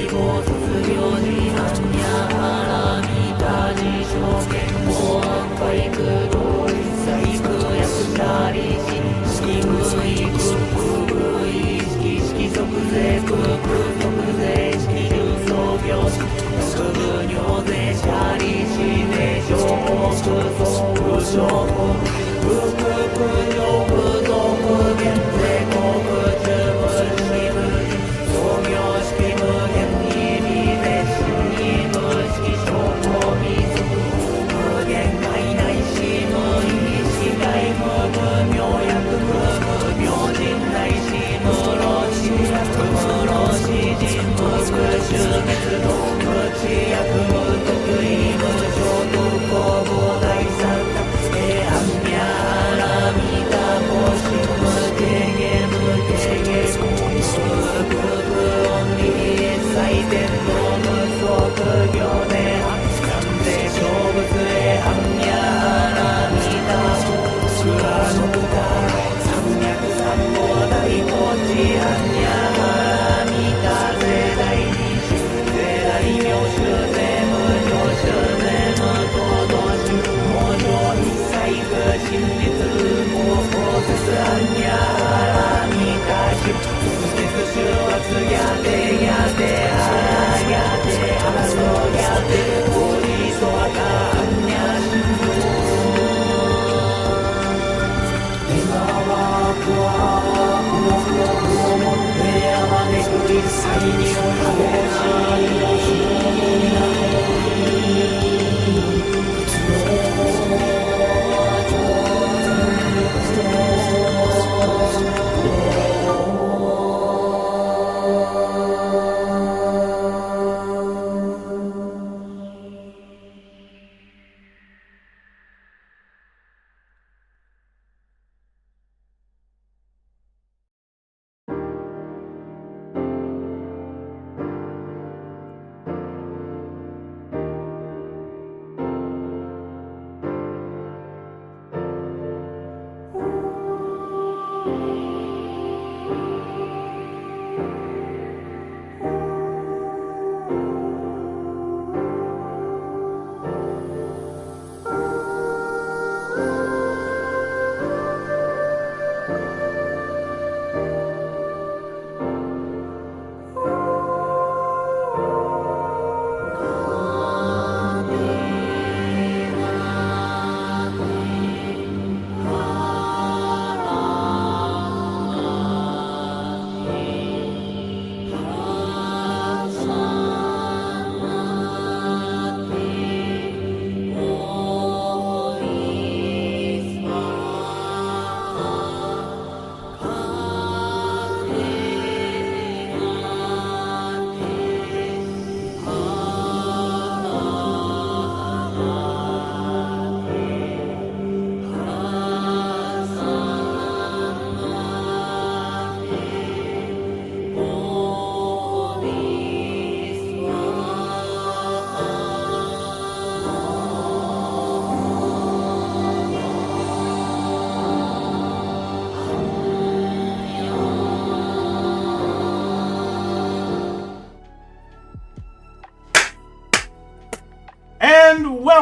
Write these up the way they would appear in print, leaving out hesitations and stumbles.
後卒業時半や腹見た自証券法案回復同意細工役者利子低い不意識式即税空空即税式重装病薬部尿税者利子税証拠総務省不服上不増減税国中無式無創業式無限意味税新無式証拠未足無限界内し無意識外無無明薬無明人内し無老死薬無老死人無復讐滅動無知薬無得意無浄土公母大三角安やらみたもし無定芸無定芸無不音に祭天の無足業で完全勝負へ安やらみたもくらの歌三脈三宝大土地安やらみた世代に世代名手税無上手税無行動手無常一切不真実無法説安やらみた手説手圧やでやであやであそうやでおりそわか安やし今はくわを持って山でくり祭にを食べ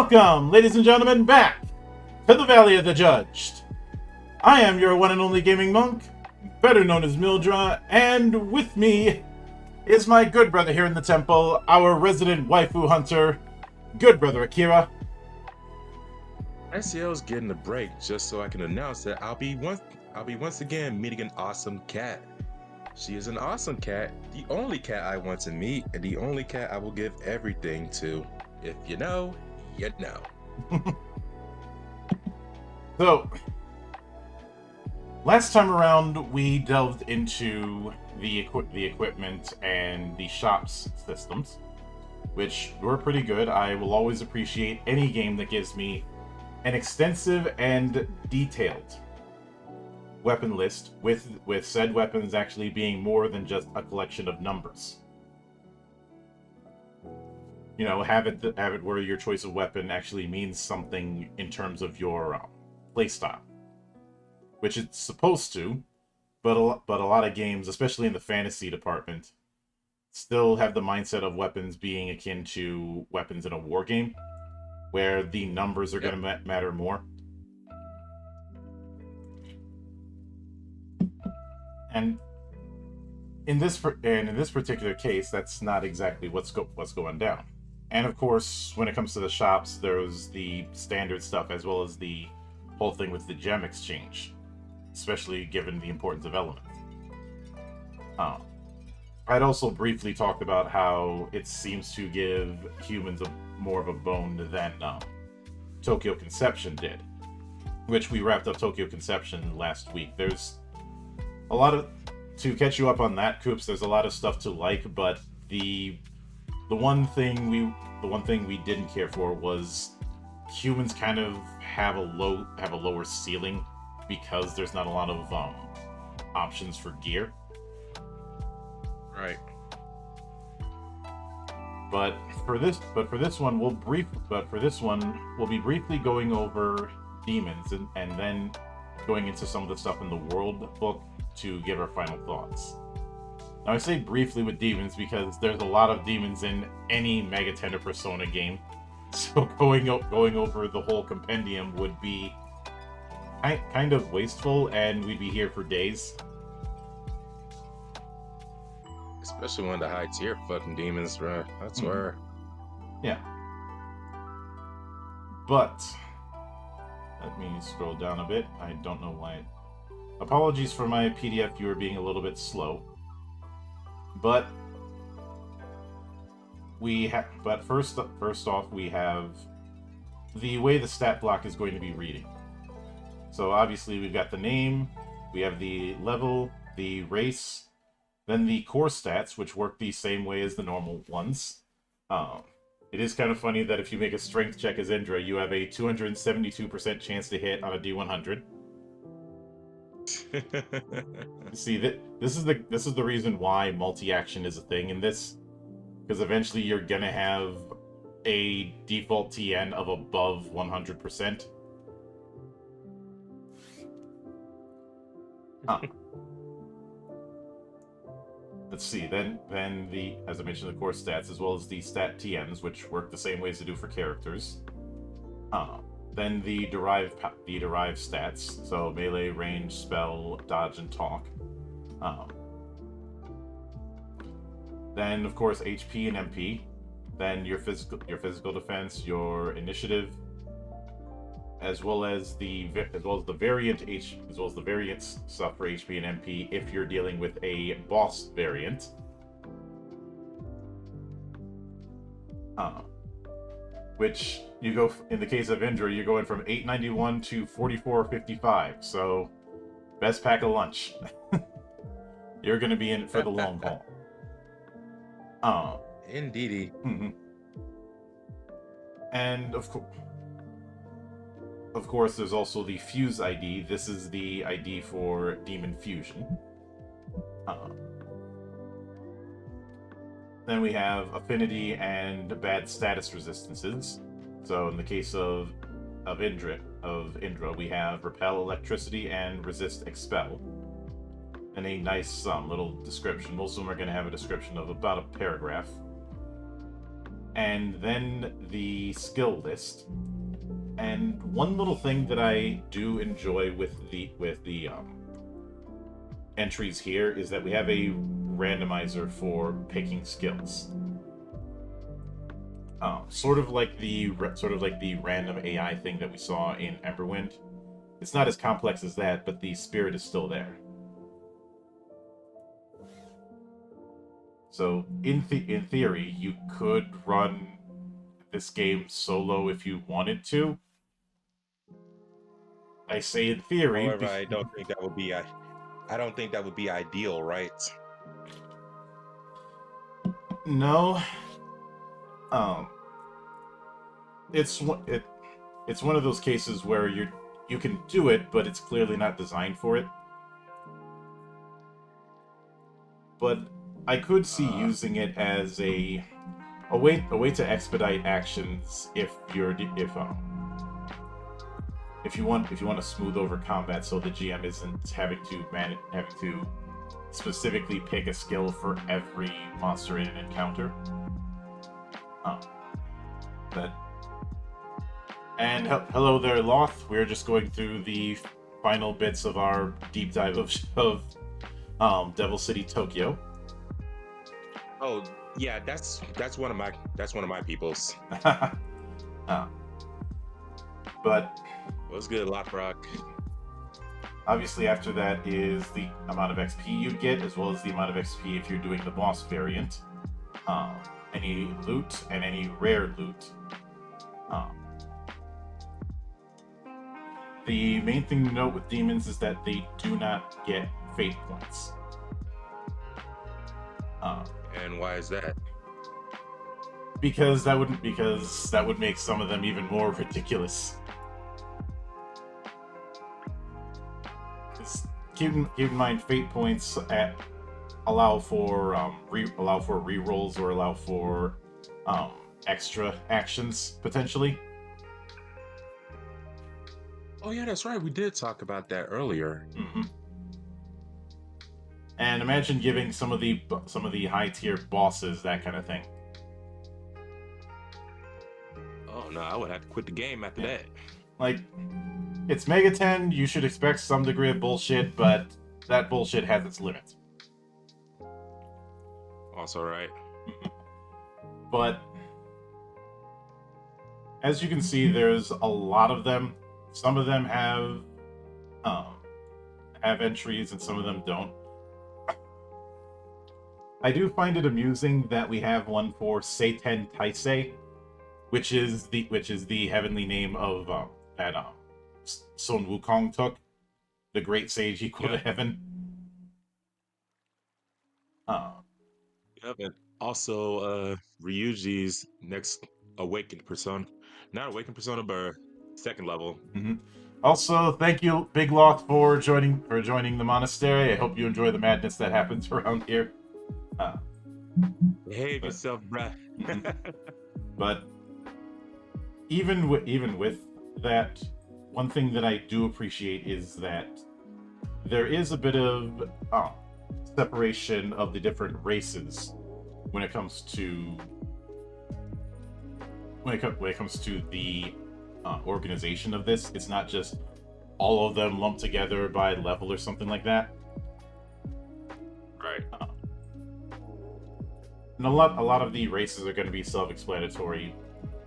Welcome, ladies and gentlemen, back to the Valley of the Judged. I am your one and only gaming monk, better known as Mildra, and with me is my good brother here in the temple, our resident waifu hunter, good brother Akira. ICL's getting a break just so I can announce that I'll be once again meeting an awesome cat. She is an awesome cat, the only cat I want to meet, and the only cat I will give everything to. If you know, you know. So, last time around, we delved into the equipment and the shop's systems, which were pretty good. I will always appreciate any game that gives me an extensive and detailed weapon list, with said weapons actually being more than just a collection of numbers. You know, have it where your choice of weapon actually means something in terms of your playstyle, which it's supposed to, but a lot of games, especially in the fantasy department, still have the mindset of weapons being akin to weapons in a war game, where the numbers are going to matter more. And in this particular case, that's not exactly what's going down. And of course, when it comes to the shops, there's the standard stuff as well as the whole thing with the gem exchange, especially given the importance of elements. I'd also briefly talked about how it seems to give humans more of a bone than Tokyo Conception did, which we wrapped up Tokyo Conception last week. There's a lot of, to catch you up on that, Coops, there's a lot of stuff to like, but the one thing we didn't care for was humans kind of have a lower ceiling because there's not a lot of options for gear. Right. But for this one, we'll be briefly going over demons and then going into some of the stuff in the world book to give our final thoughts. Now, I say briefly with demons because there's a lot of demons in any Mega Tender Persona game, so going over the whole compendium would be kind of wasteful, and we'd be here for days. Especially one of the high tier fucking demons, bro. That's where. Yeah. But let me scroll down a bit. I don't know why. Apologies for my PDF viewer being a little bit slow. But first off, we have the way the stat block is going to be reading. So obviously we've got the name, we have the level, the race, then the core stats, which work the same way as the normal ones. It is kind of funny that if you make a strength check as Indra, you have a 272% chance to hit on a D100. See, this is the reason why multi-action is a thing in this, because eventually you're gonna have a default TN of above 100%. Let's see, then the, as I mentioned, the core stats, as well as the stat TNs, which work the same way as they do for characters. Then the derived stats, so melee, range, spell, dodge, and talk. Then of course HP and MP. Then your physical defense, your initiative, as well as the variant stuff for HP and MP if you're dealing with a boss variant. Which you go, in the case of Indra, you're going from 891 to 4455. So best pack of lunch. You're going to be in it for the long haul. Indeedy. Mm-hmm. And of course, there's also the Fuse ID. This is the ID for Demon Fusion. Then we have Affinity and Bad Status Resistances. So in the case of Indra, we have Repel Electricity and Resist Expel. And a nice little description. Most of them are going to have a description of about a paragraph. And then the skill list. And one little thing that I do enjoy with the entries here is that we have a randomizer for picking skills. Sort of like the random AI thing that we saw in Emberwind. It's not as complex as that, but the spirit is still there. So in theory, you could run this game solo if you wanted to. I say in theory. However, I don't think that would be ideal, right? No. It's one of those cases where you can do it, but it's clearly not designed for it. But I could see using it as a way to expedite actions if you want to smooth over combat, so the GM isn't having to specifically pick a skill for every monster in an encounter. But and hello there, Loth. We're just going through the final bits of our deep dive of Devil City, Tokyo. Oh yeah, that's one of my peoples. But What's good, Lockrock? obviously, after that is the amount of XP you get, as well as the amount of XP if you're doing the boss variant. Any loot and any rare loot. The main thing to note with demons is that they do not get fate points. And why is that? Because that would make some of them even more ridiculous. Keep in mind, fate points allow for rerolls or allow for extra actions potentially. Oh yeah, that's right. We did talk about that earlier. Mm-hmm. And imagine giving some of the high tier bosses that kind of thing. Oh no, I would have to quit the game after that. Like, it's Mega 10, you should expect some degree of bullshit, but that bullshit has its limits. Also right. But as you can see, there's a lot of them. Some of them have entries and some of them don't. I do find it amusing that we have one for Seiten Taisei, which is the heavenly name of that Sun Wukong took, the great sage equal to heaven. Yep, and also Ryuji's next awakened persona. Not awakened persona, but second level. Mm-hmm. Also, thank you, Big Loth, for joining the monastery. I hope you enjoy the madness that happens around here. Behave yourself, bruh. But even with that, one thing that I do appreciate is that there is a bit of separation of the different races when it comes to the organization of this. It's not just all of them lumped together by level or something like that. Right. And a lot of the races are going to be self-explanatory.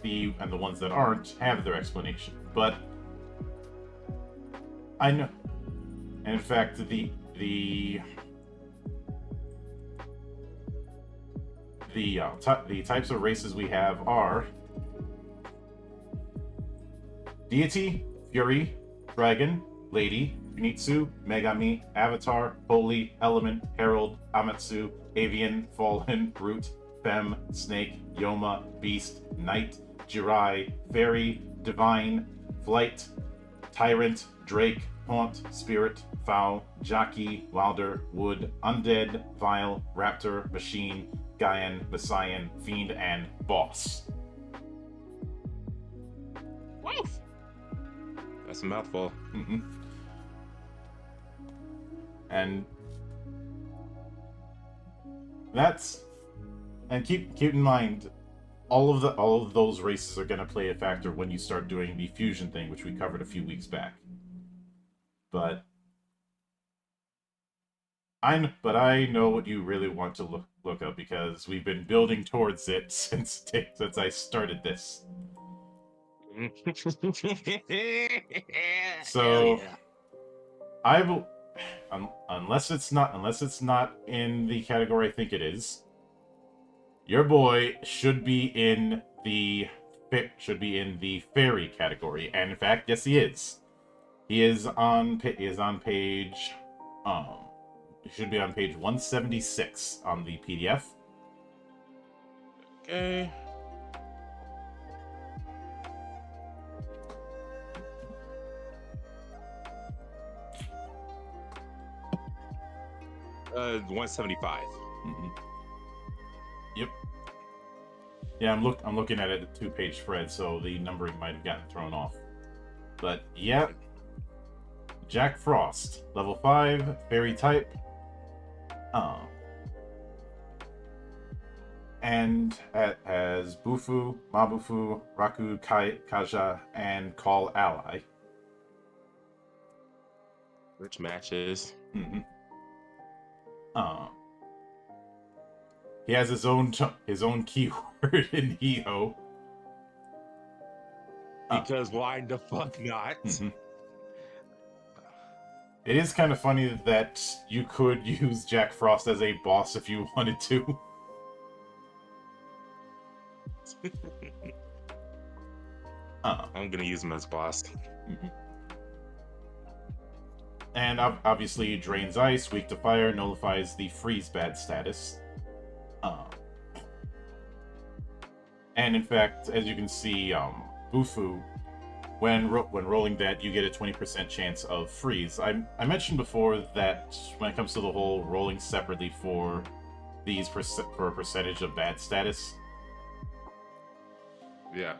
The ones that aren't have their explanation. But I know, and in fact, the types of races we have are Deity, Fury, Dragon, Lady, Zenitsu, Megami, Avatar, Holy, Element, Herald, Amatsu, Avian, Fallen, Brute, Femme, Snake, Yoma, Beast, Knight, Jirai, Fairy, Divine, Flight, Tyrant, Drake, Haunt, Spirit, Foul, Jockey, Wilder, Wood, Undead, Vile, Raptor, Machine, Gaian, Messiah, Fiend, and Boss. Wow. That's a mouthful. Mm-hmm. And keep in mind, all of those races are going to play a factor when you start doing the fusion thing, which we covered a few weeks back. But I know what you really want to look up, because we've been building towards it since I started this. So yeah. I will, unless it's not in the category I think it is, your boy should be in the fairy category, and in fact, yes, he is. He is on page. He should be on page 176 on the PDF. Okay. Uh, 175. Mm-hmm. Yep. Yeah, I'm looking at it at a 2-page spread, so the numbering might have gotten thrown off. But yeah, Jack Frost, level 5, fairy type. Uh, and as Bufu, Mabufu, Raku, Kaja, and Call Ally. Which matches? Mm-hmm. He has his own keyword in Heo. Because why the fuck not? Mm-hmm. It is kind of funny that you could use Jack Frost as a boss if you wanted to. I'm gonna use him as boss. Mm-hmm. And obviously drains ice, weak to fire, nullifies the freeze bad status. And in fact, as you can see, Bufu, when rolling that, you get a 20% chance of freeze. I mentioned before that when it comes to the whole rolling separately for these for a percentage of bad status. Yeah.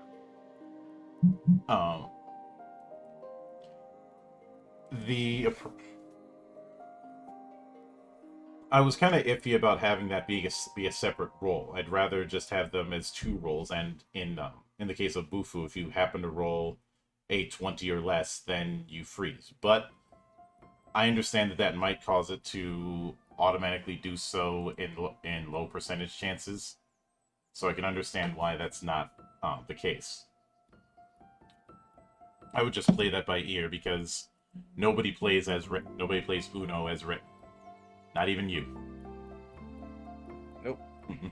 I was kind of iffy about having that be a separate roll. I'd rather just have them as two rolls. And in the case of Bufu, if you happen to roll a 20 or less, then you freeze. But I understand that might cause it to automatically do so in low percentage chances. So I can understand why that's not the case. I would just play that by ear because nobody plays Uno as written. Not even you. Nope. And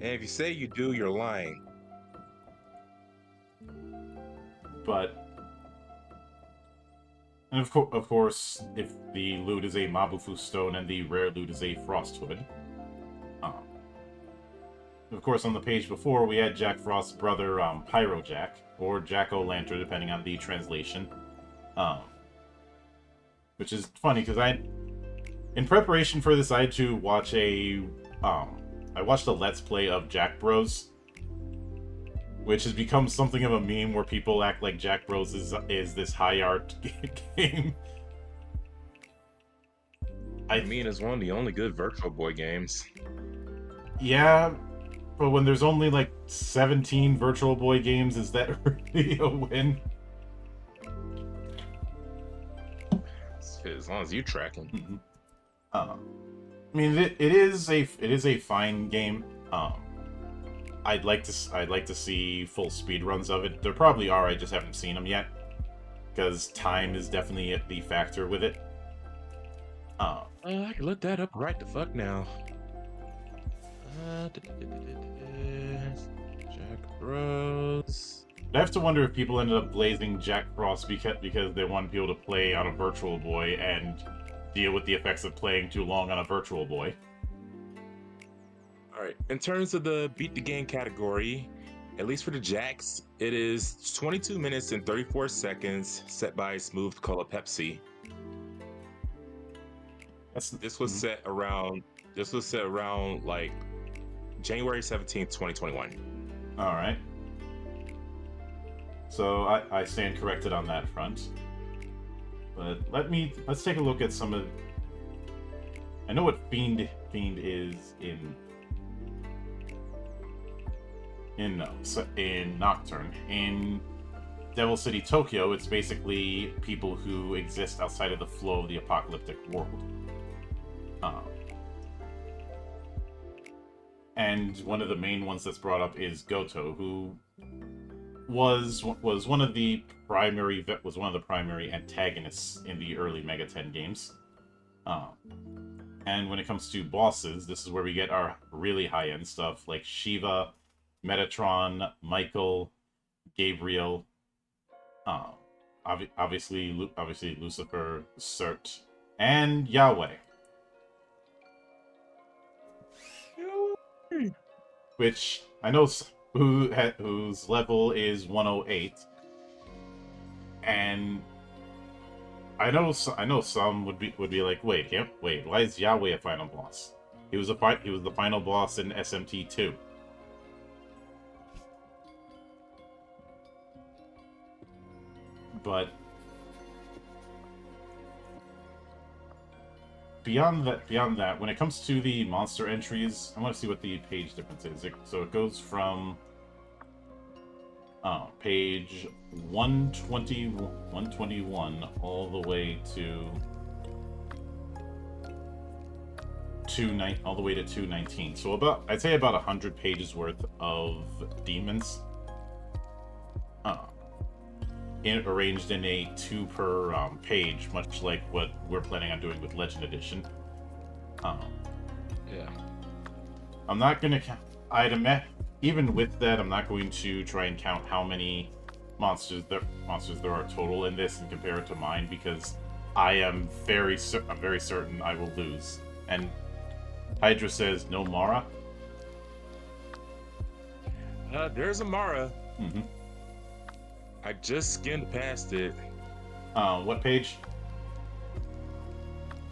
if you say you do, you're lying. But, and of course, if the loot is a Mabufu stone and the rare loot is a frost hood. Of course, on the page before, we had Jack Frost's brother, Pyro Jack, or Jack-O-Lantern, depending on the translation. Which is funny, because in preparation for this, I had to watch I watched a Let's Play of Jack Bros, which has become something of a meme where people act like Jack Bros is this high art game. I mean, it's one of the only good Virtual Boy games. Yeah, but when there's only like 17 Virtual Boy games, is that really a win? As long as you're tracking. Mm-hmm. I mean, it is a fine game. I'd like to see full speed runs of it. There probably are. I just haven't seen them yet, because time is definitely the factor with it. I can look that up right the fuck now. Jack Bros. I have to wonder if people ended up blazing Jack Frost because they want to be able to play on a Virtual Boy and deal with the effects of playing too long on a Virtual Boy. Alright, in terms of the beat the game category, at least for the Jacks, it is 22 minutes and 34 seconds set by Smooth Cola Pepsi. This was set around like January 17th, 2021. Alright. So I stand corrected on that front. But let's take a look at some of. I know what Fiend is in Nocturne. In Devil City, Tokyo, it's basically people who exist outside of the flow of the apocalyptic world. And one of the main ones that's brought up is Goto, who was one of the primary antagonists in the early Mega 10 games. And when it comes to bosses, this is where we get our really high-end stuff like Shiva, Metatron, Michael, Gabriel, obviously Lucifer, Cert, and Yahweh. Which I know whose level is 108, and I know some would be like, wait, why is Yahweh a final boss? He was the final boss in SMT 2. But beyond that, when it comes to the monster entries, I want to see what the page difference is. So it goes from page 121 all the way to all the way to 219. So I'd say about 100 pages worth of demons, arranged in a 2 per page, much like what we're planning on doing with Legend Edition. Yeah. I'm not gonna count. Even with that, I'm not going to try and count how many monsters there are total in this and compare it to mine, because I'm very certain I will lose. And Hydra says no Mara. There's a Mara. Mm-hmm. I just skimmed past it. What page?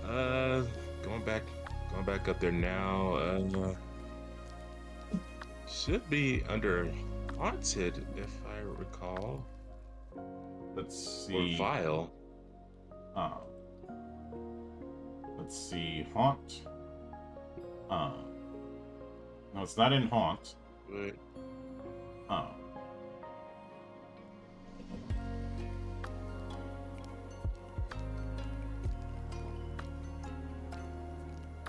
Going back up there now. Should be under haunted, if I recall. Let's see. Or vile. Let's see. Haunt. No, it's not in Haunt. But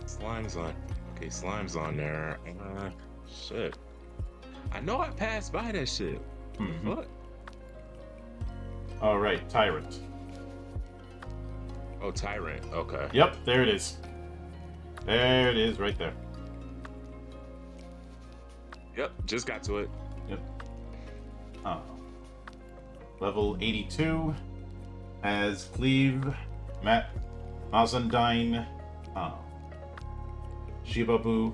Slime's on. Okay, Slime's on there. Shit. I know I passed by that shit. Mm-hmm. What? All right, Tyrant. Oh, Tyrant. Okay. Yep, there it is. There it is, right there. Yep, just got to it. Yep. Level 82 as Cleave, Matt, Mazandine, Shibabu,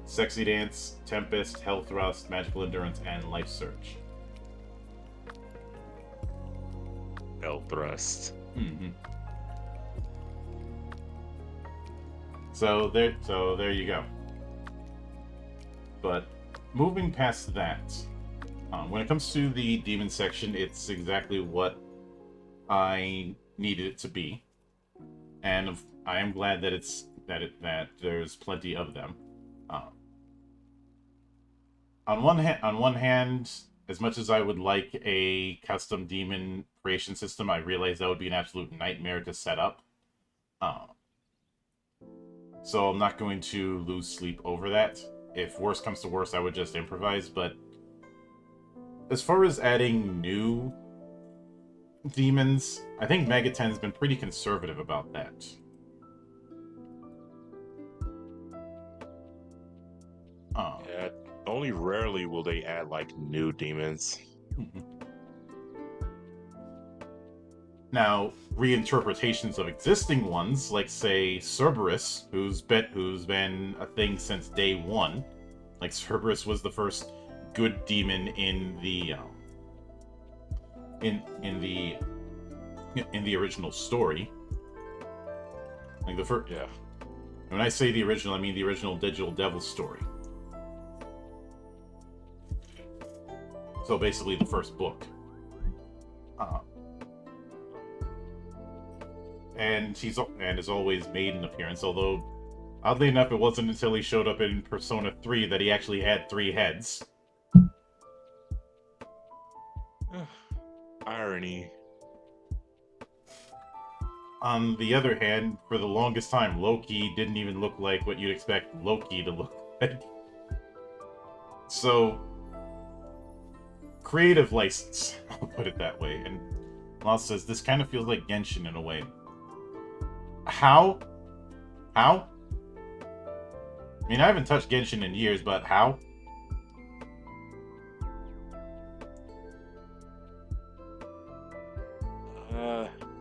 Sexy Dance, Tempest, Hell Thrust, Magical Endurance, and Life Surge. Hell Thrust. Mm-hmm. So there you go. But moving past that, when it comes to the demon section, it's exactly what I needed it to be, and I am glad that that there's plenty of them. On one hand, as much as I would like a custom demon creation system, I realize that would be an absolute nightmare to set up. So I'm not going to lose sleep over that. If worse comes to worse, I would just improvise. But as far as adding new demons, I think Megaten's been pretty conservative about that. Yeah, only rarely will they add like new demons. Now, reinterpretations of existing ones, like say Cerberus, who's been a thing since day one. Like Cerberus was the first good demon in the in the original story. Like the first. Yeah. When I say the original, I mean the original Digital Devil story. So basically, the first book. And has always made an appearance, although oddly enough it wasn't until he showed up in Persona 3 that he actually had 3 heads. Irony. On the other hand, for the longest time, Loki didn't even look like what you'd expect Loki to look like. So, creative license, I'll put it that way. And Lost says, this kind of feels like Genshin in a way. How? I mean, I haven't touched Genshin in years, but how?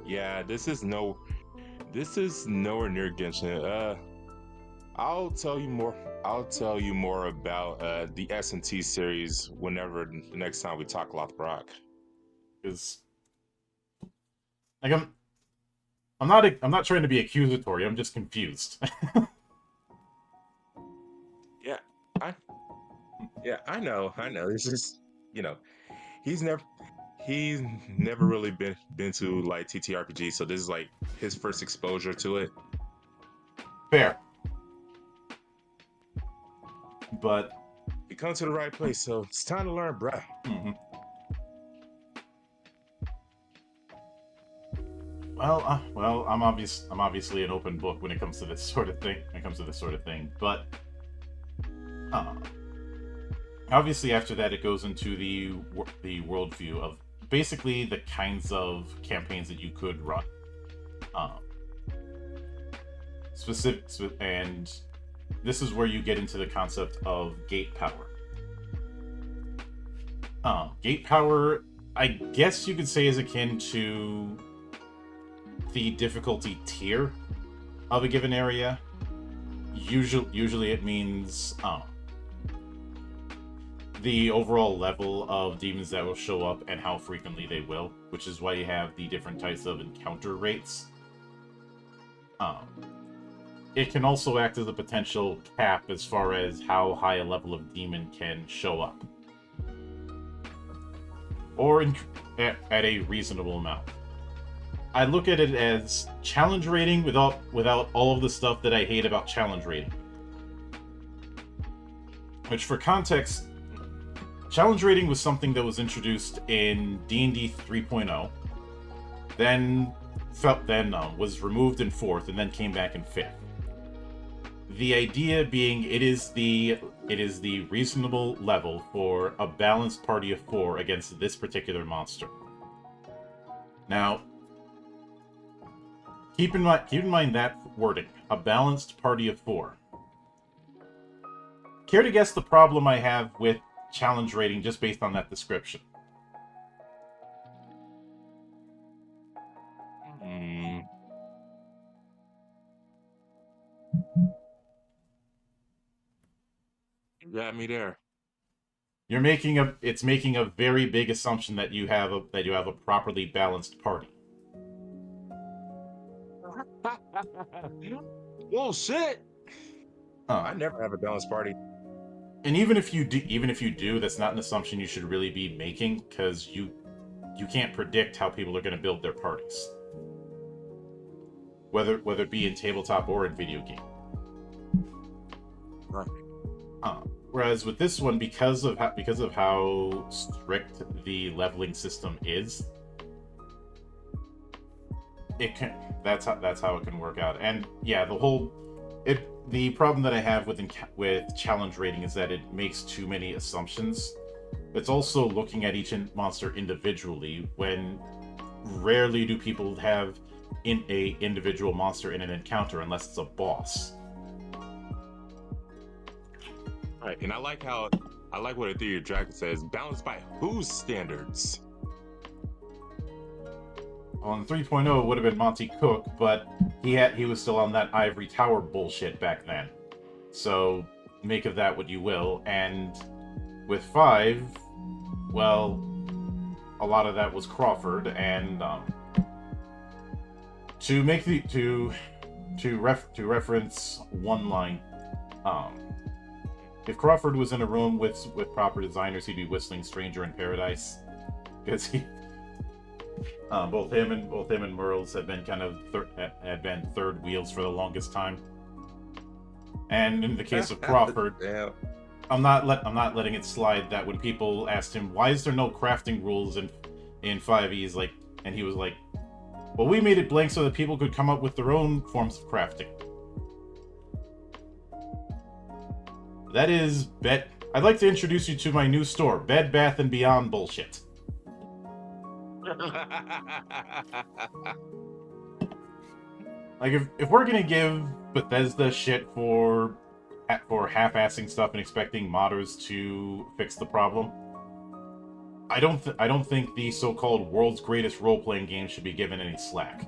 Yeah, this is nowhere near Genshin. I'll tell you more about the SMT series whenever the next time we talk Lothbrok. Because like I'm not trying to be accusatory, I'm just confused. I know. It's just, he's never really been to like TTRPG, so this is like his first exposure to it. Fair. But You come to the right place, so it's time to learn, bruh. mhm. Well, I'm obviously an open book when it comes to this sort of thing. But uh, obviously, after that, it goes into the worldview of basically the kinds of campaigns that you could run. And this is where you get into the concept of gate power. Gate power, I guess you could say, is akin to the difficulty tier of a given area. Usually it means the overall level of demons that will show up and how frequently they will, which is why you have the different types of encounter rates. It can also act as a potential cap as far as how high a level of demon can show up, or at a reasonable amount. I look at it as challenge rating without all of the stuff that I hate about challenge rating. Which, for context, challenge rating was something that was introduced in D&D 3.0, then was removed in 4th, and then came back in 5th. The idea being it is the reasonable level for a balanced party of 4 against this particular monster. Now, keep in mind that wording, a balanced party of 4. Care to guess the problem I have with challenge rating just based on that description? You got me there. It's making a very big assumption that you have a properly balanced party. Well, shit. I never have a balanced party. And even if you do, that's not an assumption you should really be making, because you can't predict how people are going to build their parties, whether it be in tabletop or in video game. Right. Whereas with this one, because of how strict the leveling system is, that's how it can work out. And yeah, the problem that I have with challenge rating is that it makes too many assumptions. It's also looking at each monster individually, when rarely do people have an individual monster in an encounter unless it's a boss. Right, and I like what a Theory of Dragon says, balanced by whose standards? On 3.0, it would have been Monty Cook, but he was still on that ivory tower bullshit back then. So make of that what you will. And with 5, well, a lot of that was Crawford, and to reference one line, if Crawford was in a room with proper designers, he'd be whistling "Stranger in Paradise," because both him and Merles have been kind of third wheels for the longest time. And in the case of Crawford, yeah. I'm not letting it slide that when people asked him why is there no crafting rules in 5e, he was like, well, we made it blank so that people could come up with their own forms of crafting. That is I'd like to introduce you to my new store, Bed Bath & Beyond bullshit. Like, if we're gonna give Bethesda shit for half-assing stuff and expecting modders to fix the problem, I don't think the so-called world's greatest role-playing game should be given any slack.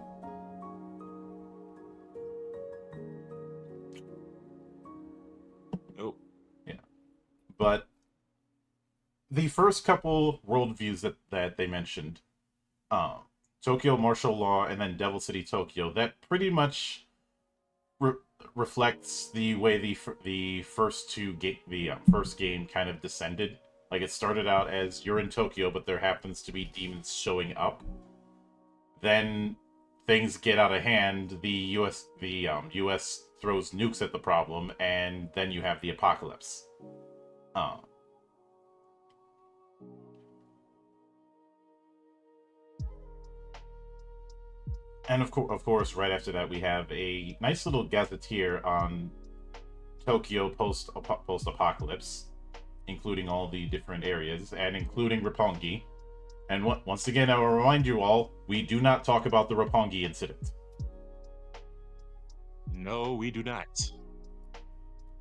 Nope. Yeah. But the first couple worldviews that they mentioned, Tokyo Martial Law and then Devil City Tokyo, that pretty much reflects the way the first game kind of descended. Like, it started out as you're in Tokyo, but there happens to be demons showing up. Then things get out of hand, the U.S. throws nukes at the problem, and then you have the apocalypse. Uh, and of course, right after that, we have a nice little gazetteer on Tokyo post-apocalypse, including all the different areas, and including Roppongi. And once again, I will remind you all, we do not talk about the Roppongi incident. No, we do not.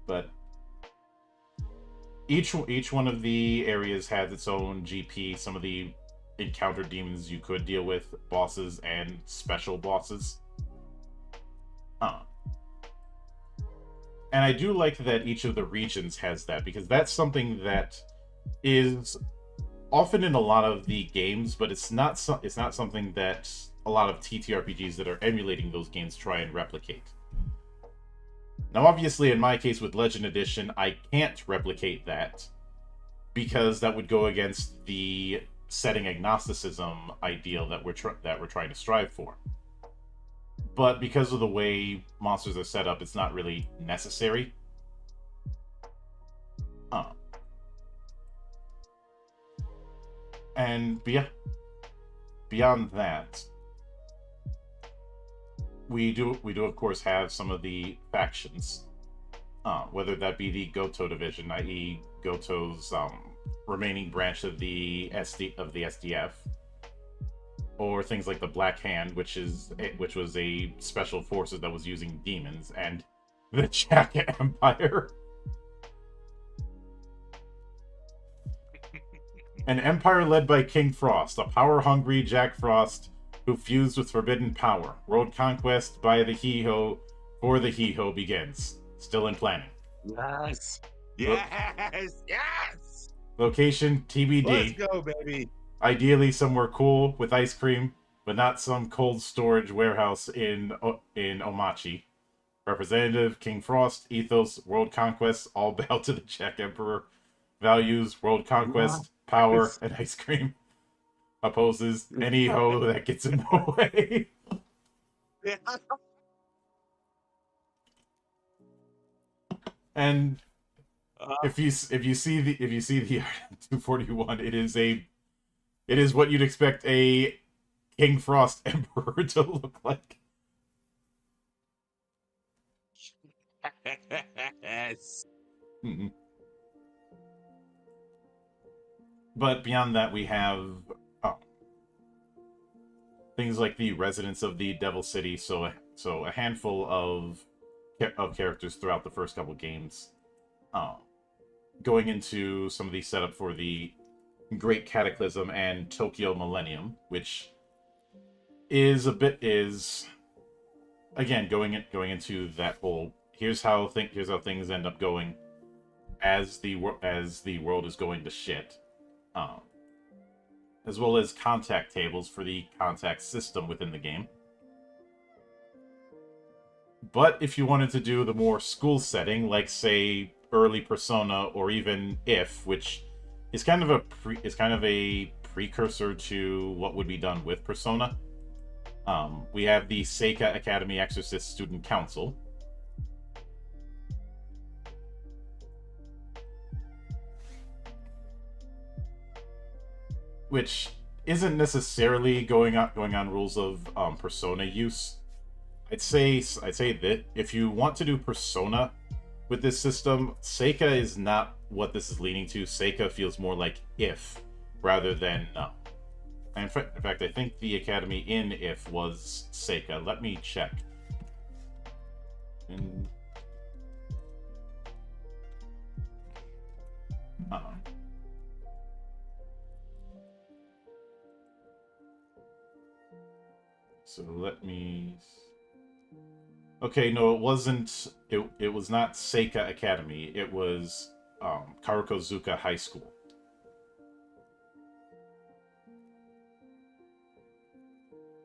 But each one of the areas has its own GP. Some of the encounter demons you could deal with, bosses and special bosses. And I do like that each of the regions has that, because that's something that is often in a lot of the games, but it's not something that a lot of TTRPGs that are emulating those games try and replicate. Now, obviously, in my case with Legend Edition, I can't replicate that because that would go against the setting agnosticism ideal that we're trying to strive for. But because of the way monsters are set up, it's not really necessary. And beyond that, we do of course have some of the factions, whether that be the Goto division, i.e., Goto's remaining branch of the SDF, or things like the Black Hand, which was a special forces that was using demons, and the Jack Empire. An empire led by King Frost, a power-hungry Jack Frost who fused with forbidden power. World conquest by the He-Ho for the He-Ho begins. Still in planning. Yes. Yes. Yes. Location TBD. Let's go, baby. Ideally somewhere cool with ice cream, but not some cold storage warehouse in Omachi. Representative King Frost, ethos, world conquest, all bow to the Jack Emperor. Values, world conquest, power, and ice cream. Opposes any ho that gets in the way. And if you see the 241, it is what you'd expect a King Frost Emperor to look like. Yes. Mm-hmm. But beyond that, we have things like the residents of the Devil City. So a handful of characters throughout the first couple games. Going into some of the setup for the Great Cataclysm and Tokyo Millennium, which is again going into that whole here's how things end up going as the world is going to shit. As well as contact tables for the contact system within the game. But if you wanted to do the more school setting, like say early Persona or even If, which is kind of a precursor to what would be done with Persona, we have the Seika Academy Exorcist Student Council. Which isn't necessarily going on rules of Persona use. I'd say that if you want to do Persona with this system, Seika is not what this is leaning to. Seika feels more like If rather than in fact, I think the academy in If was Seika. Let me check. So let me... Okay, no, it wasn't... It was not Seika Academy. It was Karukozuka High School.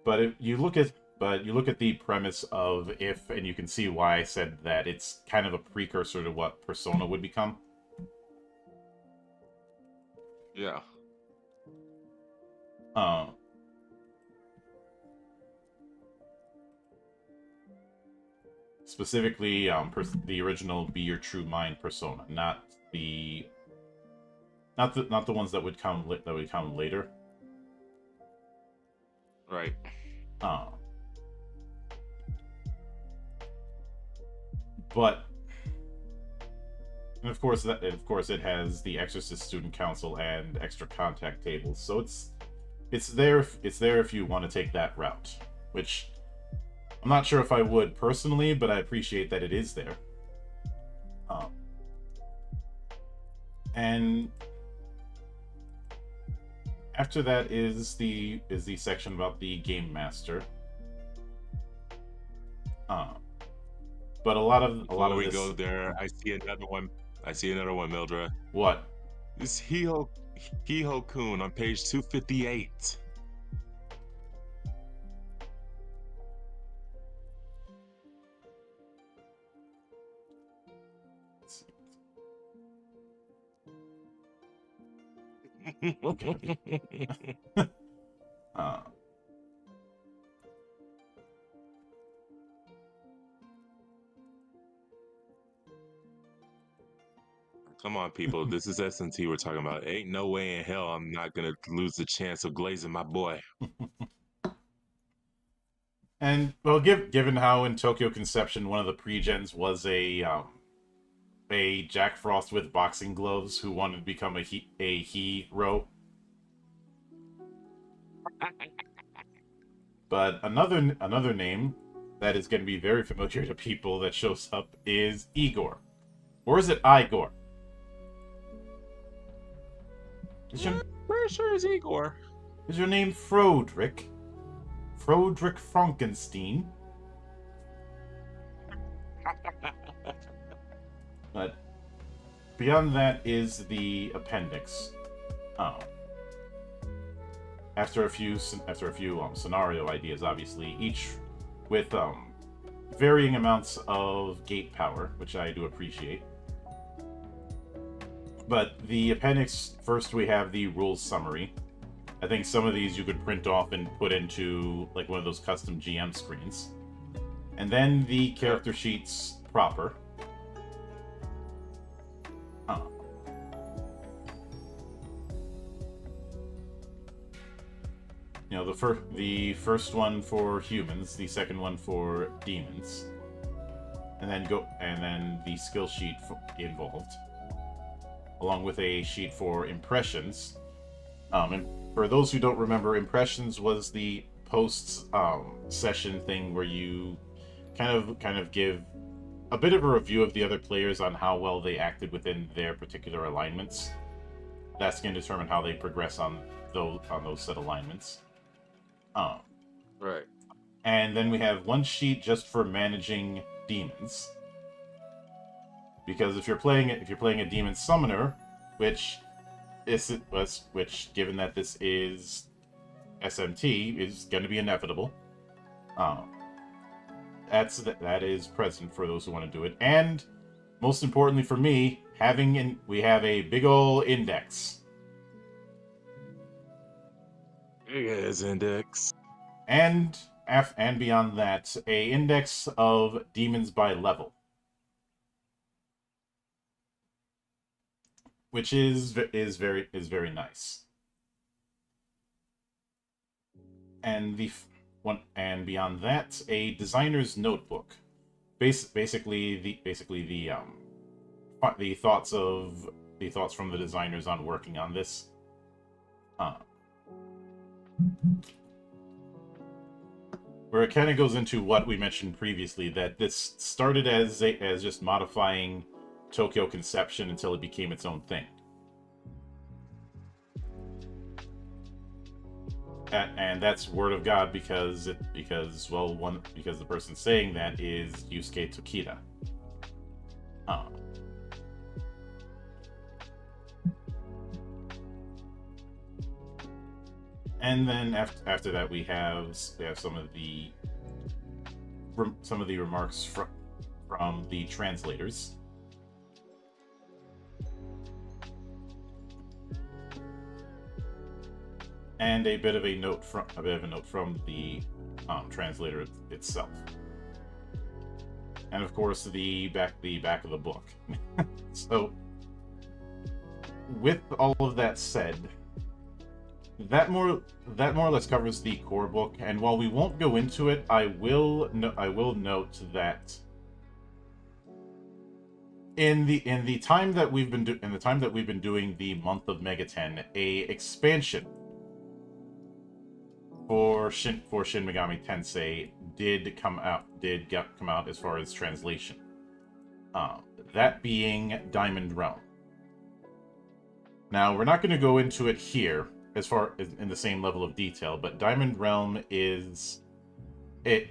But you look at the premise of If, and you can see why I said that it's kind of a precursor to what Persona would become. Yeah. specifically the original Be Your True Mind persona, not the ones that would come later. Right. But and of course it has the Exorcist Student Council and extra contact tables, so it's there if you want to take that route, which I'm not sure if I would personally, but I appreciate that it is there. And after that is the section about the game master. But a lot of Before we this... go there, I see another one, Mildred. What? It's Hiho Kun on page 258. Come on, people. This is SMT we're talking about. Ain't no way in hell I'm not gonna lose the chance of glazing my boy. And well, given how in Tokyo Conception one of the pre-gens was a Jack Frost with boxing gloves who wanted to become a hero. But another name that is going to be very familiar to people that shows up is Igor. Or is it Igor? Pretty sure it's Igor. Is your name Frodrick? Frodrick Frankenstein? But beyond that is the appendix. After a few scenario ideas, obviously, each with varying amounts of gate power, which I do appreciate. But the appendix, first we have the rules summary. I think some of these you could print off and put into like one of those custom GM screens. And then the character sheets proper. You know, the first one for humans, the second one for demons, and then the skill sheet involved, along with a sheet for impressions. And for those who don't remember, impressions was the post session thing where you kind of give a bit of a review of the other players on how well they acted within their particular alignments. That's going to determine how they progress on those set alignments. Right. And then we have one sheet just for managing demons. Because if you're playing a demon summoner, which given that this is SMT, is going to be inevitable. That is present for those who want to do it. And most importantly for me, we have a big ol' index. Yes, index. And beyond that, a index of demons by level, which is very nice. And beyond that, a designer's notebook, basically the thoughts from the designers on working on this. Where it kind of goes into what we mentioned previously, that this started as just modifying Tokyo Conception until it became its own thing. And that's word of God because the person saying that is Yusuke Tokita. And then after that we have some of the remarks from the translators. And a bit of a note from the translator itself. and of course the back of the book. So, with all of that said, that more or less covers the core book. And while we won't go into it, I will note that in the time that we've been doing the month of Megaten, a expansion for Shin Megami Tensei did come out as far as translation. That being Diamond Realm. Now, we're not going to go into it here as far as in the same level of detail, but Diamond Realm is it.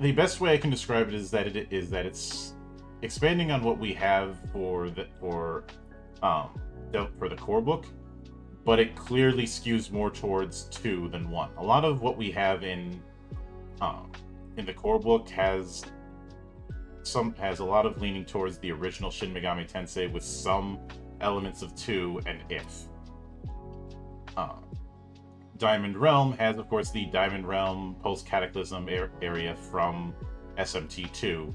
The best way I can describe it is that it's expanding on what we have for the core book, but it clearly skews more towards 2 than 1. A lot of what we have in the core book has a lot of leaning towards the original Shin Megami Tensei with some elements of 2 and if. Diamond Realm has, of course, the Diamond Realm post-Cataclysm area from SMT 2,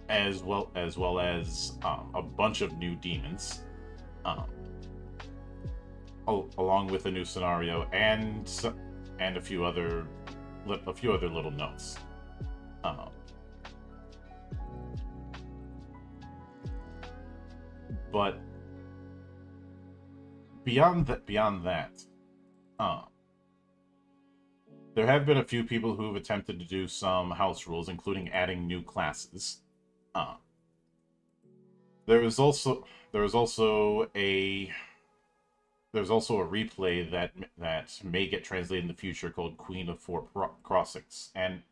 as well as a bunch of new demons, along with a new scenario and a few other little notes. But beyond that, there have been a few people who've attempted to do some house rules, including adding new classes. There was also a replay that may get translated in the future called Queen of Four Crossings, and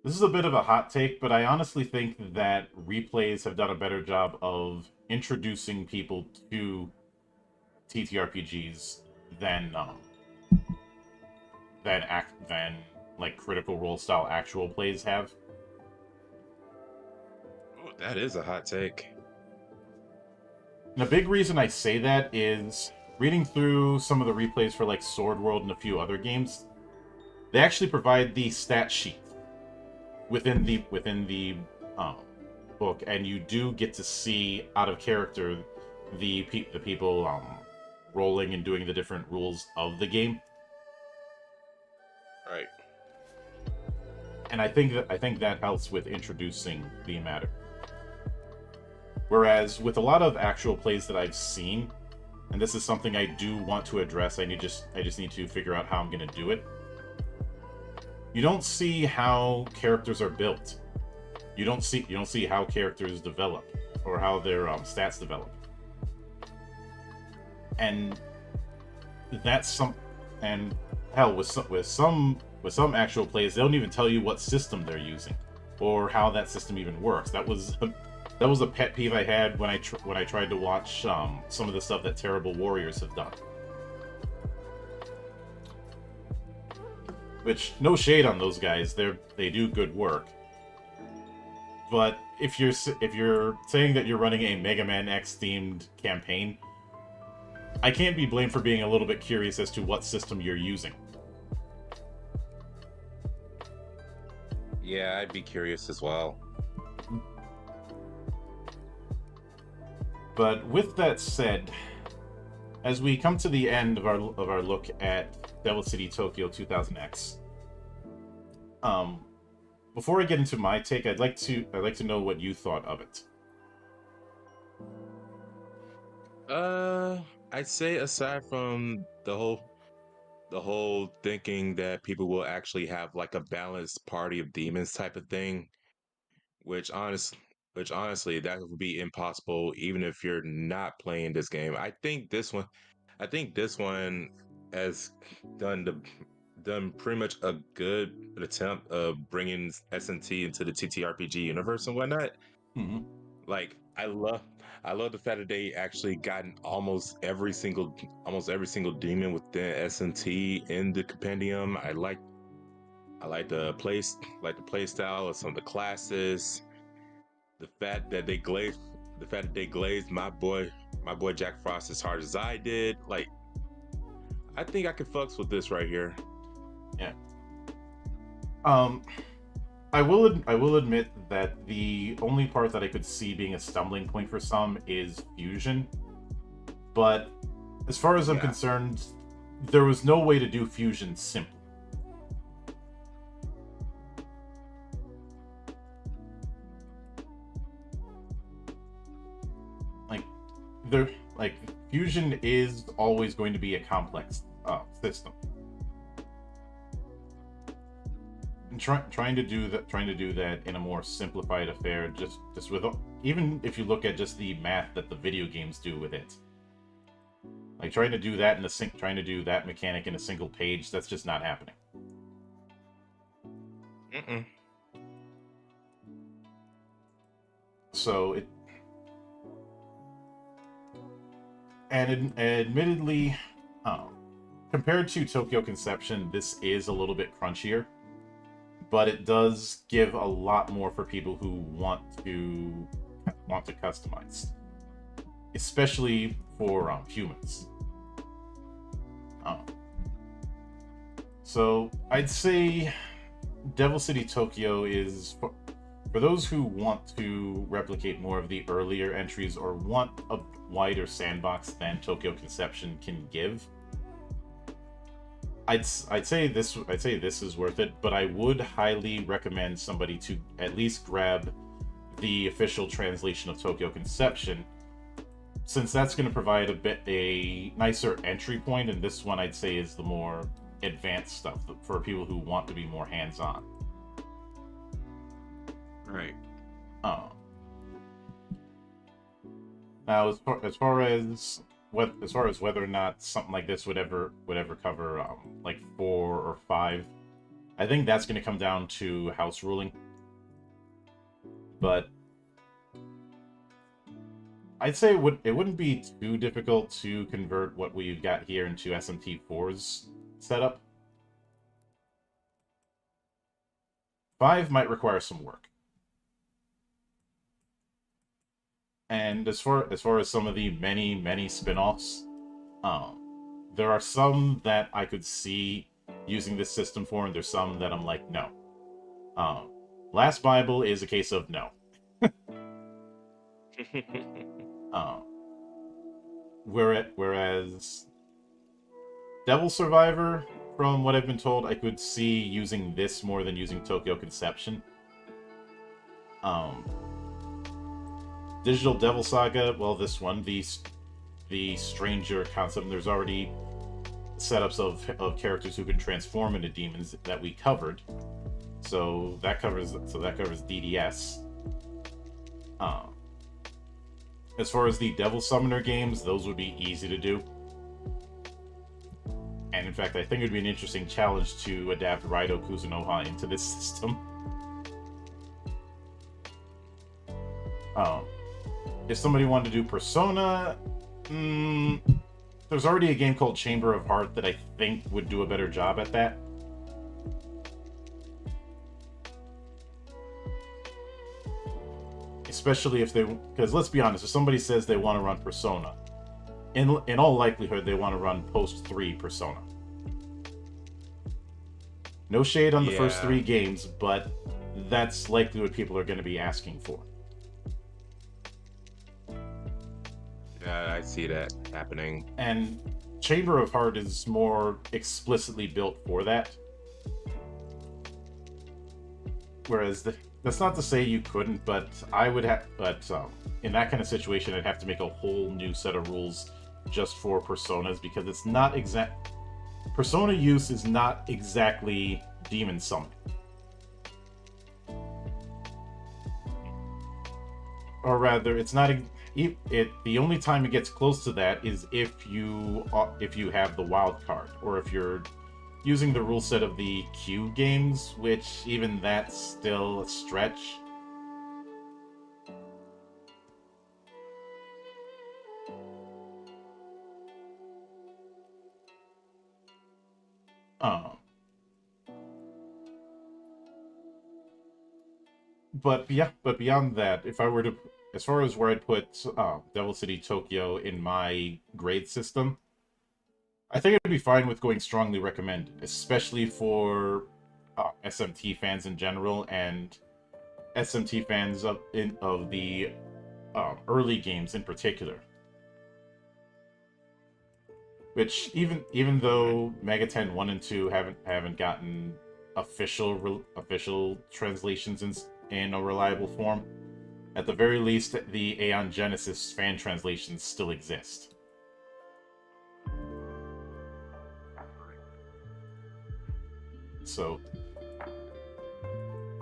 this is a bit of a hot take, but I honestly think that replays have done a better job of introducing people to TTRPGs than like Critical Role style actual plays have. Oh, that is a hot take. And a big reason I say that is reading through some of the replays for like Sword World and a few other games. They actually provide the stat sheet within the book, and you do get to see out of character the people rolling and doing the different rules of the game. Right. And I think that helps with introducing the matter. Whereas with a lot of actual plays that I've seen, and this is something I do want to address, I just need to figure out how I'm going to do it. You don't see how characters are built. You don't see how characters develop or how their stats develop. And that's and hell, with some actual plays, they don't even tell you what system they're using or how that system even works. That was a pet peeve I had when I tried to watch some of the stuff that Terrible Warriors have done. Which, no shade on those guys, they do good work. But if you're saying that you're running a Mega Man X themed campaign, I can't be blamed for being a little bit curious as to what system you're using. Yeah, I'd be curious as well. But with that said, as we come to the end of our look at Devil City Tokyo 2000X, before I get into my take, I'd like to know what you thought of it. I'd say aside from the whole thinking that people will actually have like a balanced party of demons type of thing, which honestly that would be impossible even if you're not playing this game. I think this one has done pretty much a good attempt of bringing SMT into the TTRPG universe and whatnot. Mm-hmm. Like I love the fact that they actually gotten almost every single demon within SMT in the compendium. I like the play style of some of the classes. The fact that they glazed my boy Jack Frost as hard as I did. Like, I think I could fucks with this right here. Yeah. Um, I will admit that the only part that I could see being a stumbling point for some is fusion, but as far as I'm Yeah. concerned, there was no way to do fusion simple. Like there, like fusion is always going to be a complex system. And trying to do that in a more simplified affair, just with even if you look at just the math that the video games do with it, like trying to do that in trying to do that mechanic in a single page, that's just not happening. Mm-mm. So it, and admittedly, compared to Tokyo Conception, this is a little bit crunchier, but it does give a lot more for people who want to customize, especially for humans. So I'd say Devil City Tokyo is for those who want to replicate more of the earlier entries or want a wider sandbox than Tokyo Conception can give. I'd say this is worth it, but I would highly recommend somebody to at least grab the official translation of Tokyo Conception, since that's going to provide a nicer entry point, and this one I'd say is the more advanced stuff for people who want to be more hands-on. Right. Now, as far as whether or not something like this would ever cover like 4 or 5, I think that's going to come down to house ruling. But I'd say it wouldn't be too difficult to convert what we've got here into SMT4's setup. 5 might require some work. And as far as some of the many spin-offs, there are some that I could see using this system for, and there's some that I'm like, no. Last Bible is a case of no. Whereas Devil Survivor, from what I've been told, I could see using this more than using Tokyo Conception. Digital Devil Saga, well, this one, the stranger concept, there's already setups of characters who can transform into demons that we covered. So that covers DDS. As far as the Devil Summoner games, those would be easy to do. And in fact, I think it would be an interesting challenge to adapt Raido Kuzunoha into this system. If somebody wanted to do Persona, there's already a game called Chamber of Heart that I think would do a better job at that. Especially if because let's be honest, if somebody says they want to run Persona, in all likelihood they want to run post 3 Persona. No shade on the first 3 games, but that's likely what people are going to be asking for. Yeah, I see that happening. And Chamber of Heart is more explicitly built for that. Whereas that's not to say you couldn't, but I would have. But in that kind of situation, I'd have to make a whole new set of rules just for personas, because it's not exact. Persona use is not exactly demon summoning. Or rather, it's not. The only time it gets close to that is if you have the wild card, or if you're using the rule set of the Q games, which even that's still a stretch. But beyond that, if I were to, as far as where I'd put Devil City Tokyo in my grade system, I think I'd be fine with going strongly recommended, especially for SMT fans in general and SMT fans of the early games in particular. Which even though Megaten 1 and 2 haven't gotten official translations in a reliable form, at the very least the Aeon Genesis fan translations still exist. So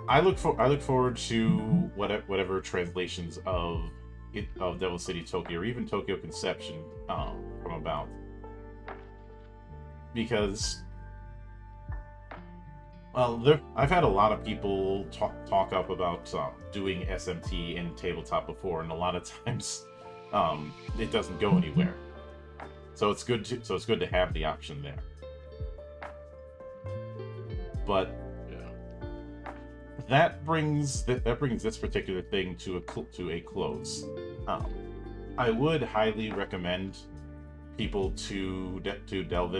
I look forward to whatever translations of Devil City Tokyo or even Tokyo Conception come about, because I've had a lot of people talk up about doing SMT in tabletop before, and a lot of times it doesn't go anywhere. So it's good to have the option there. But that brings this particular thing to a close. I would highly recommend people to delve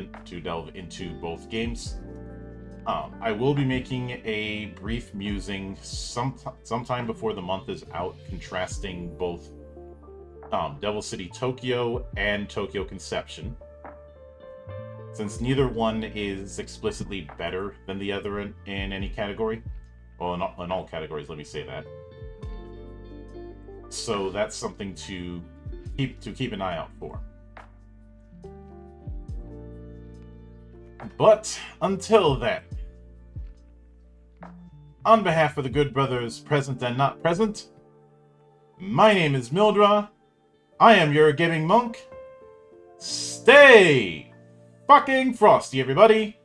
into both games. I will be making a brief musing sometime before the month is out, contrasting both Devil City Tokyo and Tokyo Conception, since neither one is explicitly better than the other in any category. Well, in all categories, let me say that. So that's something to keep an eye out for. But until then, on behalf of the good brothers present and not present, my name is Mildra. I am your gaming monk. Stay fucking frosty, everybody.